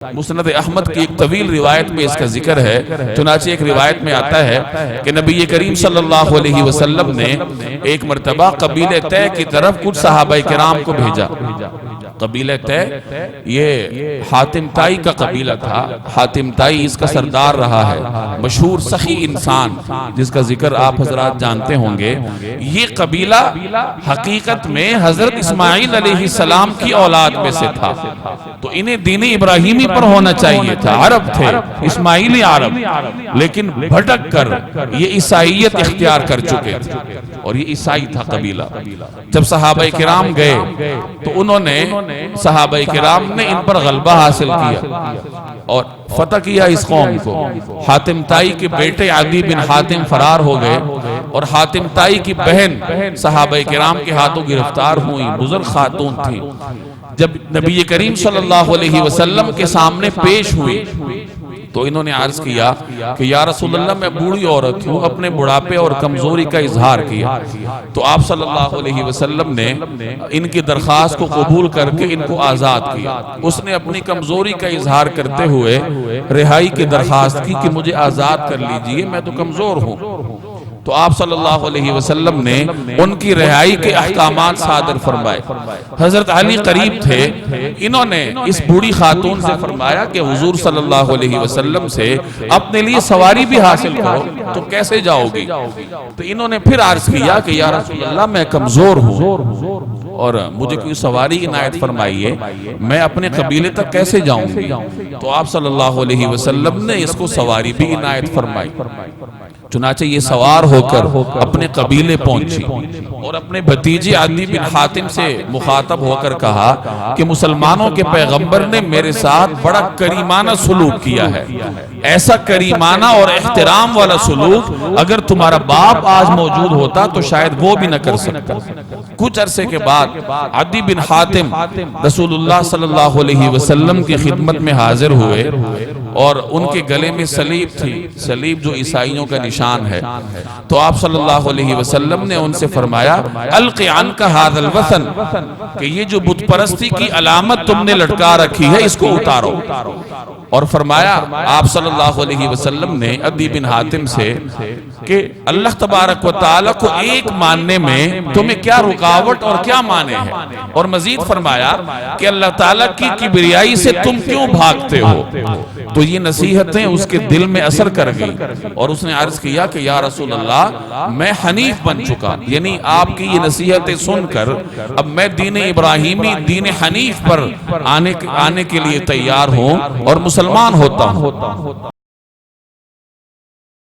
مسند احمد کی ایک طویل روایت میں اس کا ذکر ہے۔ چنانچہ ایک روایت میں آتا ہے کہ نبی کریم صلی اللہ علیہ وسلم نے ایک مرتبہ قبیلہ طے کی طرف کچھ صحابہ کرام کو بھیجا۔ قبیلہ طے یہ حاتم طائی کا قبیلہ تھا۔ حاتم طائی اس کا سردار رہا ہے، مشہور سخی انسان جس کا ذکر آپ حضرات جانتے ہوں گے۔ یہ قبیلہ حقیقت میں حضرت اسماعیل علیہ السلام کی اولاد میں سے تھا، تو انہیں دین ابراہیمی پر ہونا چاہیے تھا۔ عرب تھے، اسماعیلی عرب، لیکن بھٹک کر یہ عیسائیت اختیار کر چکے تھے، اور یہ عیسائی تھا قبیلہ۔ جب صحابہ کرام گئے تو انہوں نے صحابہ کرام نے ان پر غلبہ حاصل کیا اور فتح کیا اس قوم کو۔ حاتم طائی کے بیٹے عدی بن حاتم فرار ہو گئے، اور حاتم طائی کی بہن صحابہ کرام کے ہاتھوں گرفتار ہوئی، بزرگ خاتون تھی۔ جب نبی کریم صلی اللہ علیہ وسلم کے سامنے پیش ہوئی تو انہوں نے عرض کیا کہ یا رسول اللہ میں بوڑھی عورت ہوں، اپنے بڑھاپے اور کمزوری کا اظہار کیا۔ تو آپ صلی اللہ علیہ وسلم نے ان کی درخواست کو قبول کر کے ان کو آزاد کیا۔ اس نے اپنی کمزوری کا اظہار کرتے ہوئے رہائی کی درخواست کی کہ مجھے آزاد کر لیجئے، میں تو کمزور ہوں۔ تو آپ صلی اللہ علیہ وسلم نے ان کی رہائی کے احکامات صادر فرمائے۔ حضرت علی قریب تھے، انہوں نے اس بوڑھی خاتون سے فرمایا کہ حضور صلی اللہ علیہ وسلم سے اپنے لیے سواری بھی حاصل کرو، تو کیسے جاؤ گی؟ تو انہوں نے پھر عرض کیا کہ یا رسول اللہ میں کمزور ہوں اور مجھے کوئی سواری عنایت فرمائیے، میں اپنے قبیلے تک کیسے جاؤں گی؟ تو آپ صلی اللہ علیہ وسلم نے اس کو سواری بھی عنایت فرمائی۔ چنانچہ یہ سوار ہو کر اپنے قبیلے پہنچی اور اپنے بھتیجے عدی بن حاتم سے مخاطب ہو کر کہا کہ مسلمانوں کے پیغمبر نے میرے ساتھ بڑا کریمانہ سلوک کیا ہے، ایسا کریمانہ اور احترام والا سلوک اگر تمہارا باپ آج موجود ہوتا تو شاید وہ بھی نہ کر سکتا۔ کچھ عرصے کے بعد عدی بن حاتم رسول اللہ صلی اللہ علیہ وسلم کی خدمت میں حاضر ہوئے، اور ان کے گلے میں صلیب تھی، صلیب جو عیسائیوں کا نشان ہے۔ تو آپ صلی اللہ علیہ وسلم نے ان سے فرمایا القِ عنک ھذا الوثن، کہ یہ جو بت پرستی کی علامت تم نے لٹکا رکھی ہے اس کو اتارو۔ اور فرمایا آپ صلی اللہ علیہ وسلم نے عدی بن حاتم سے کہ اللہ تبارک و تعالیٰ کو ایک ماننے میں تمہیں کیا رکاوٹ اور کیا مانے ہیں، اور مزید فرمایا کہ اللہ تعالیٰ کی کبریائی سے تم کیوں بھاگتے ہو؟ تو یہ نصیحتیں اس کے دل میں اثر کر گئی، اور اس نے عرض کیا کہ یا رسول اللہ میں حنیف بن چکا، یعنی آپ کی یہ نصیحتیں سن کر اب میں دین ابراہیمی، دین حنیف پر آنے کے لیے تیار ہوں اور مسلمان ہوتا ہوں۔